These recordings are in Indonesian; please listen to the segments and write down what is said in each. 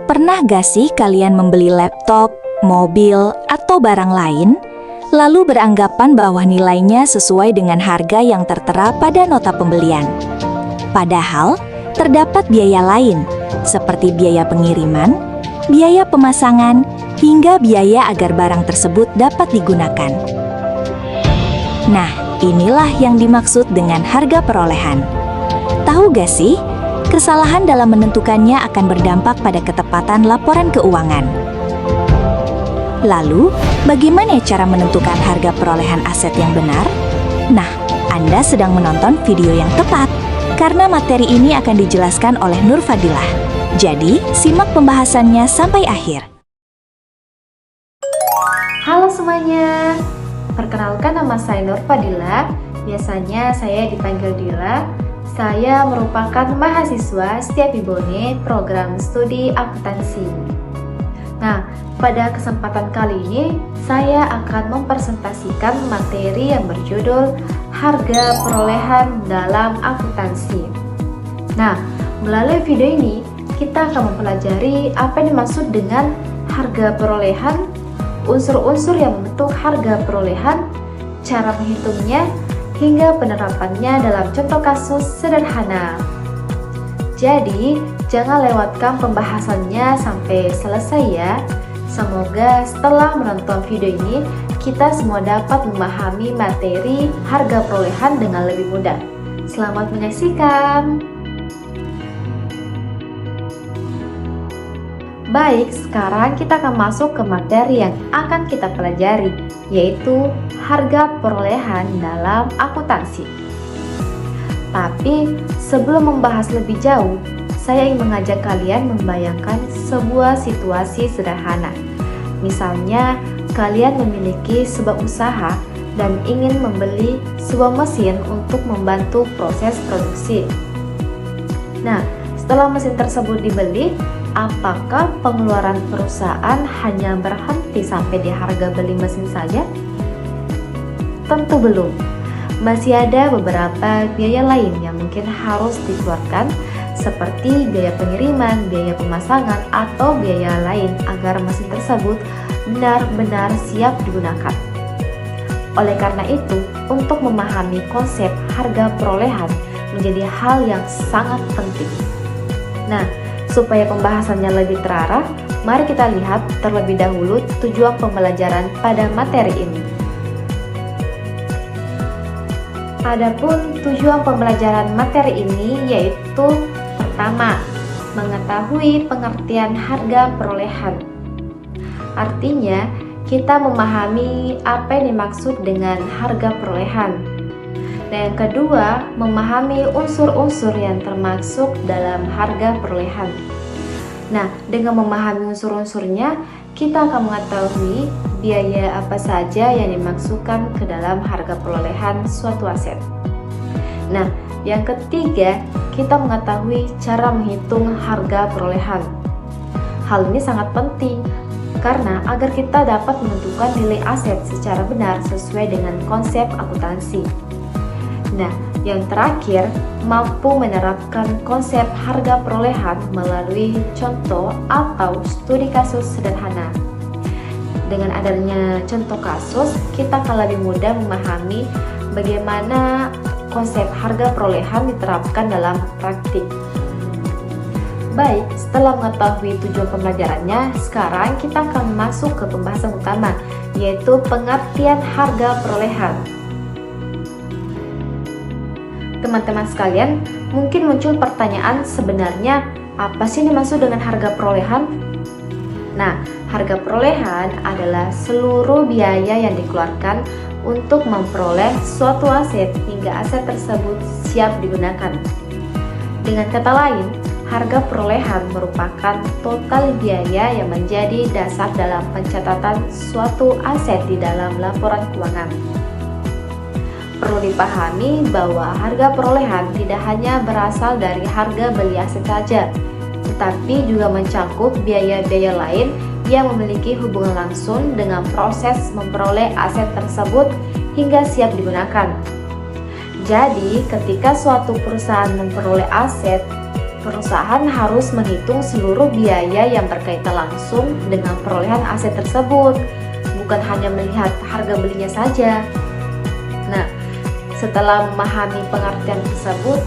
Pernah gak sih kalian membeli laptop, mobil, atau barang lain, lalu beranggapan bahwa nilainya sesuai dengan harga yang tertera pada nota pembelian? Padahal, terdapat biaya lain, seperti biaya pengiriman, biaya pemasangan, hingga biaya agar barang tersebut dapat digunakan. Nah, inilah yang dimaksud dengan harga perolehan. Tahu gak sih? Kesalahan dalam menentukannya akan berdampak pada ketepatan laporan keuangan. Lalu, bagaimana cara menentukan harga perolehan aset yang benar? Nah, Anda sedang menonton video yang tepat, karena materi ini akan dijelaskan oleh Nur Fadilah. Jadi, simak pembahasannya sampai akhir. Halo semuanya, perkenalkan nama saya Nur Fadilah. Biasanya saya dipanggil Dila. Saya merupakan mahasiswa Setiabibone program studi akuntansi. Nah, pada kesempatan kali ini saya akan mempresentasikan materi yang berjudul Harga Perolehan dalam Akuntansi. Nah, melalui video ini kita akan mempelajari apa yang dimaksud dengan harga perolehan, unsur-unsur yang membentuk harga perolehan, cara menghitungnya, hingga penerapannya dalam contoh kasus sederhana. Jadi, jangan lewatkan pembahasannya sampai selesai ya. Semoga setelah menonton video ini, kita semua dapat memahami materi harga perolehan dengan lebih mudah. Selamat menyaksikan! Baik, sekarang kita akan masuk ke materi yang akan kita pelajari, yaitu harga perolehan dalam akuntansi. Tapi, sebelum membahas lebih jauh, saya ingin mengajak kalian membayangkan sebuah situasi sederhana. Misalnya, kalian memiliki sebuah usaha dan ingin membeli sebuah mesin untuk membantu proses produksi. Nah, setelah mesin tersebut dibeli, apakah pengeluaran perusahaan hanya berhenti sampai di harga beli mesin saja? Tentu belum. Masih ada beberapa biaya lain yang mungkin harus dikeluarkan, seperti biaya pengiriman, biaya pemasangan, atau biaya lain agar mesin tersebut benar-benar siap digunakan. Oleh karena itu, untuk memahami konsep harga perolehan menjadi hal yang sangat penting. Nah, supaya pembahasannya lebih terarah, mari kita lihat terlebih dahulu tujuan pembelajaran pada materi ini. Adapun tujuan pembelajaran materi ini yaitu pertama, mengetahui pengertian harga perolehan. Artinya, kita memahami apa yang dimaksud dengan harga perolehan. Dan yang kedua, memahami unsur-unsur yang termasuk dalam harga perolehan. Nah, dengan memahami unsur-unsurnya, kita akan mengetahui biaya apa saja yang dimaksudkan ke dalam harga perolehan suatu aset. Nah, yang ketiga, kita mengetahui cara menghitung harga perolehan. Hal ini sangat penting, karena agar kita dapat menentukan nilai aset secara benar sesuai dengan konsep akuntansi. Nah, yang terakhir, mampu menerapkan konsep harga perolehan melalui contoh atau studi kasus sederhana. Dengan adanya contoh kasus, kita akan lebih mudah memahami bagaimana konsep harga perolehan diterapkan dalam praktik. Baik, setelah mengetahui tujuan pembelajarannya, sekarang kita akan masuk ke pembahasan utama, yaitu pengertian harga perolehan. Teman-teman sekalian, mungkin muncul pertanyaan, sebenarnya apa sih yang dimaksud dengan harga perolehan? Nah, harga perolehan adalah seluruh biaya yang dikeluarkan untuk memperoleh suatu aset hingga aset tersebut siap digunakan. Dengan kata lain, harga perolehan merupakan total biaya yang menjadi dasar dalam pencatatan suatu aset di dalam laporan keuangan. Perlu dipahami bahwa harga perolehan tidak hanya berasal dari harga beli aset saja, tetapi juga mencakup biaya-biaya lain yang memiliki hubungan langsung dengan proses memperoleh aset tersebut hingga siap digunakan. Jadi, ketika suatu perusahaan memperoleh aset, perusahaan harus menghitung seluruh biaya yang berkaitan langsung dengan perolehan aset tersebut, bukan hanya melihat harga belinya saja. Nah, setelah memahami pengertian tersebut,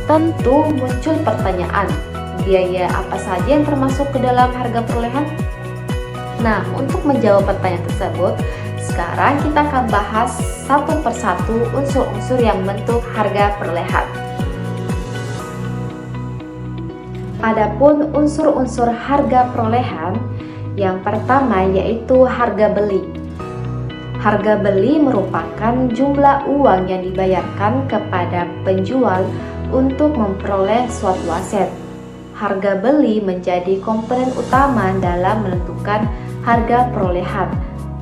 tentu muncul pertanyaan, biaya apa saja yang termasuk ke dalam harga perolehan? Nah, untuk menjawab pertanyaan tersebut, sekarang kita akan bahas satu persatu unsur-unsur yang membentuk harga perolehan. Adapun unsur-unsur harga perolehan, yang pertama yaitu harga beli. Harga beli merupakan jumlah uang yang dibayarkan kepada penjual untuk memperoleh suatu aset. Harga beli menjadi komponen utama dalam menentukan harga perolehan,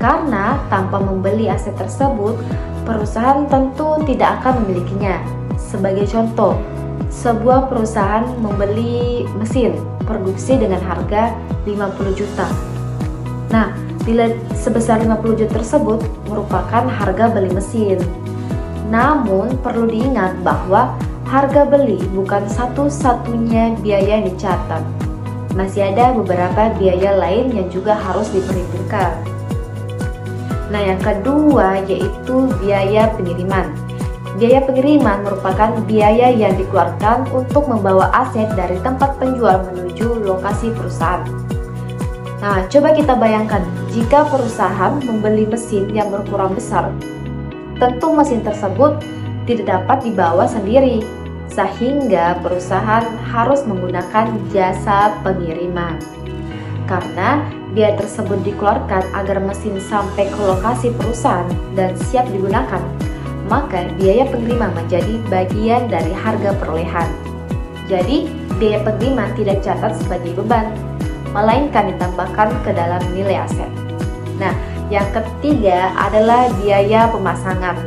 karena tanpa membeli aset tersebut, perusahaan tentu tidak akan memilikinya. Sebagai contoh, sebuah perusahaan membeli mesin produksi dengan harga 50 juta. Nah, nilai sebesar 50 juta tersebut merupakan harga beli mesin. Namun, perlu diingat bahwa harga beli bukan satu-satunya biaya yang dicatat. Masih ada beberapa biaya lain yang juga harus diperhitungkan. Nah, yang kedua yaitu biaya pengiriman. Biaya pengiriman merupakan biaya yang dikeluarkan untuk membawa aset dari tempat penjual menuju lokasi perusahaan. Nah, coba kita bayangkan jika perusahaan membeli mesin yang berukuran besar, tentu mesin tersebut tidak dapat dibawa sendiri, sehingga perusahaan harus menggunakan jasa pengiriman. Karena biaya tersebut dikeluarkan agar mesin sampai ke lokasi perusahaan dan siap digunakan, maka biaya pengiriman menjadi bagian dari harga perolehan. Jadi, biaya pengiriman tidak dicatat sebagai beban, melainkan ditambahkan ke dalam nilai aset. Nah, yang ketiga adalah biaya pemasangan.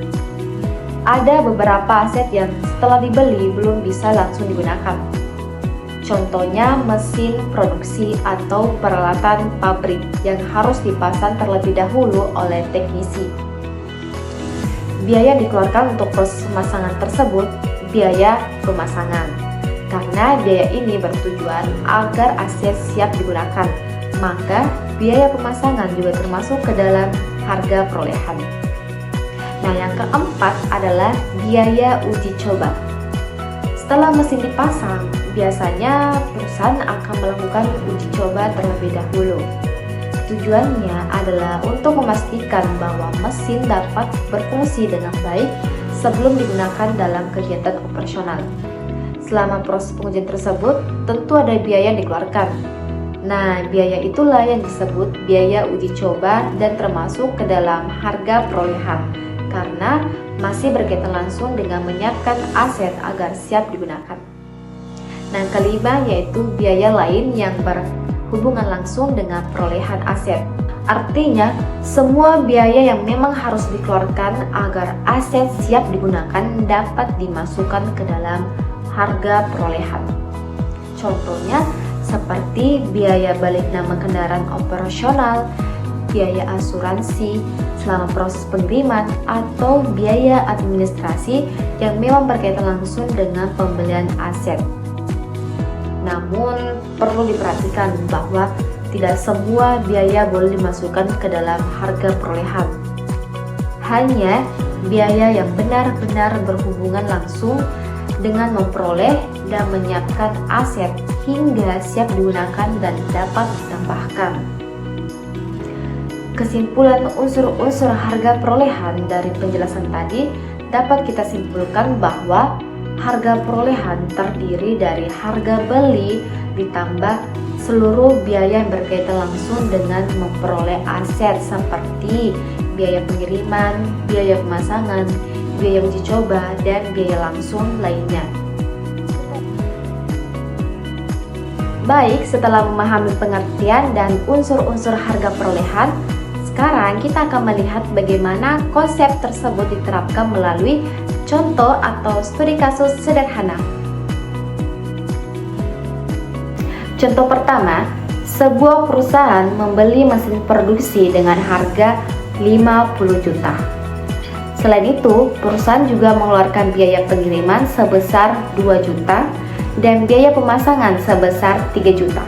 Ada beberapa aset yang setelah dibeli belum bisa langsung digunakan. Contohnya mesin produksi atau peralatan pabrik yang harus dipasang terlebih dahulu oleh teknisi. Biaya yang dikeluarkan untuk proses pemasangan tersebut biaya pemasangan, karena biaya ini bertujuan agar aset siap digunakan, maka biaya pemasangan juga termasuk ke dalam harga perolehan. Nah, yang keempat adalah biaya uji coba. Setelah mesin dipasang, biasanya perusahaan akan melakukan uji coba terlebih dahulu. Tujuannya adalah untuk memastikan bahwa mesin dapat berfungsi dengan baik sebelum digunakan dalam kegiatan operasional. Selama proses pengujian tersebut, tentu ada biaya yang dikeluarkan. Nah, biaya itulah yang disebut biaya uji coba dan termasuk ke dalam harga perolehan, karena masih berkaitan langsung dengan menyiapkan aset agar siap digunakan. Nah, kelima yaitu biaya lain yang berhubungan langsung dengan perolehan aset. Artinya, semua biaya yang memang harus dikeluarkan agar aset siap digunakan dapat dimasukkan ke dalam harga perolehan. Contohnya, seperti biaya balik nama kendaraan operasional, biaya asuransi selama proses pengiriman, atau biaya administrasi yang memang berkaitan langsung dengan pembelian aset. Namun, perlu diperhatikan bahwa tidak semua biaya boleh dimasukkan ke dalam harga perolehan. Hanya biaya yang benar-benar berhubungan langsung dengan memperoleh dan menyiapkan aset hingga siap digunakan dan dapat ditambahkan. Kesimpulan unsur-unsur harga perolehan dari penjelasan tadi dapat kita simpulkan bahwa harga perolehan terdiri dari harga beli ditambah seluruh biaya yang berkaitan langsung dengan memperoleh aset seperti biaya pengiriman, biaya pemasangan, biaya uji coba, dan biaya langsung lainnya. Baik, setelah memahami pengertian dan unsur-unsur harga perolehan, sekarang kita akan melihat bagaimana konsep tersebut diterapkan melalui contoh atau studi kasus sederhana. Contoh pertama, sebuah perusahaan membeli mesin produksi dengan harga 50 juta. Selain itu, perusahaan juga mengeluarkan biaya pengiriman sebesar 2 juta dan biaya pemasangan sebesar 3 juta.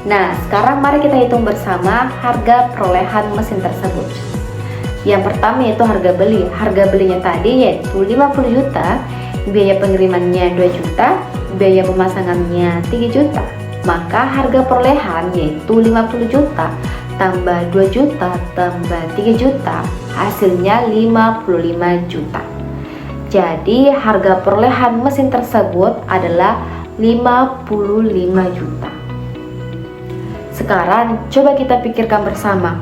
Nah, sekarang mari kita hitung bersama harga perolehan mesin tersebut. Yang pertama yaitu harga beli. Harga belinya tadi yaitu 50 juta, biaya pengirimannya 2 juta, biaya pemasangannya 3 juta. Maka harga perolehan yaitu 50 juta tambah 2 juta tambah 3 juta, hasilnya 55 juta. Jadi harga perolehan mesin tersebut adalah 55 juta. Sekarang coba kita pikirkan bersama.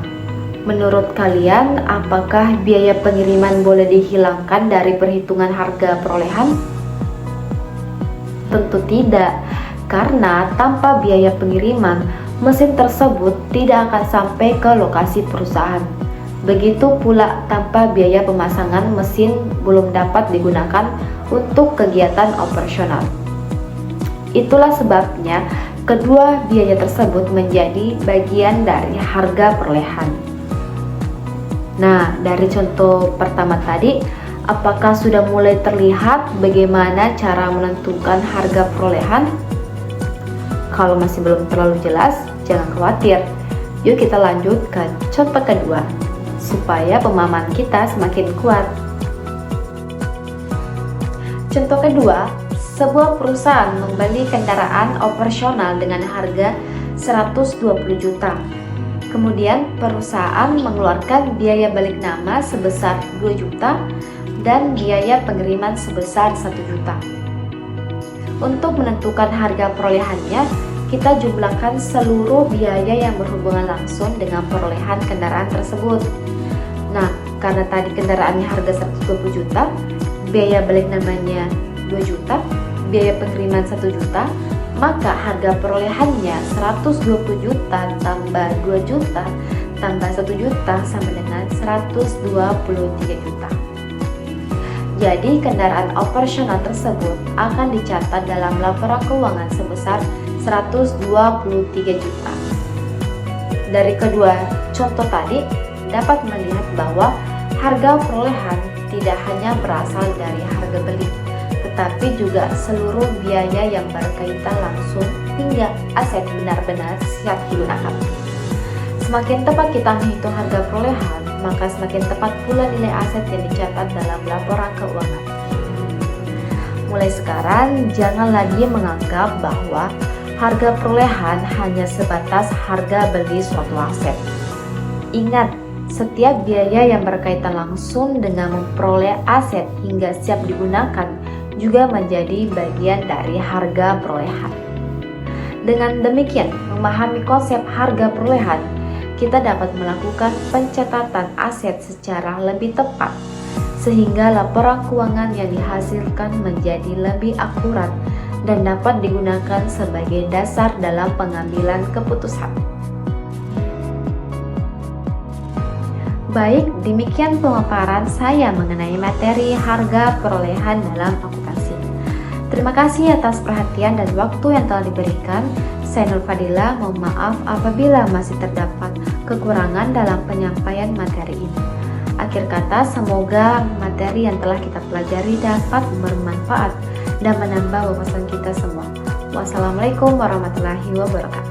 Menurut kalian, apakah biaya pengiriman boleh dihilangkan dari perhitungan harga perolehan? Tentu tidak, karena tanpa biaya pengiriman, mesin tersebut tidak akan sampai ke lokasi perusahaan. Begitu pula tanpa biaya pemasangan, mesin belum dapat digunakan untuk kegiatan operasional. Itulah sebabnya kedua biaya tersebut menjadi bagian dari harga perolehan. Nah, dari contoh pertama tadi, apakah sudah mulai terlihat bagaimana cara menentukan harga perolehan? Kalau masih belum terlalu jelas, jangan khawatir. Yuk kita lanjut ke contoh kedua, supaya pemahaman kita semakin kuat. Contoh kedua, sebuah perusahaan membeli kendaraan operasional dengan harga 120 juta. Kemudian perusahaan mengeluarkan biaya balik nama sebesar 2 juta dan biaya pengiriman sebesar 1 juta. Untuk menentukan harga perolehannya, kita jumlahkan seluruh biaya yang berhubungan langsung dengan perolehan kendaraan tersebut. Nah, karena tadi kendaraannya harga 120 juta, biaya balik namanya 2 juta, biaya pengiriman 1 juta, maka harga perolehannya 120 juta tambah 2 juta tambah 1 juta sama dengan 123 juta. Jadi kendaraan operasional tersebut akan dicatat dalam laporan keuangan sebesar 123 juta. Dari kedua contoh tadi dapat melihat bahwa harga perolehan tidak hanya berasal dari harga beli, tetapi juga seluruh biaya yang berkaitan langsung hingga aset benar-benar siap digunakan. Semakin tepat kita menghitung harga perolehan, maka semakin tepat pula nilai aset yang dicatat dalam laporan keuangan. Mulai sekarang, jangan lagi menganggap bahwa harga perolehan hanya sebatas harga beli suatu aset. Ingat, setiap biaya yang berkaitan langsung dengan memperoleh aset hingga siap digunakan juga menjadi bagian dari harga perolehan. Dengan demikian, memahami konsep harga perolehan, kita dapat melakukan pencatatan aset secara lebih tepat, sehingga laporan keuangan yang dihasilkan menjadi lebih akurat dan dapat digunakan sebagai dasar dalam pengambilan keputusan. Baik, demikian pemaparan saya mengenai materi harga perolehan dalam akuntansi. Terima kasih atas perhatian dan waktu yang telah diberikan. Saya Nur Fadila, mohon maaf apabila masih terdapat kekurangan dalam penyampaian materi ini. Akhir kata, semoga materi yang telah kita pelajari dapat bermanfaat dan menambah wawasan kita semua. Wassalamualaikum warahmatullahi wabarakatuh.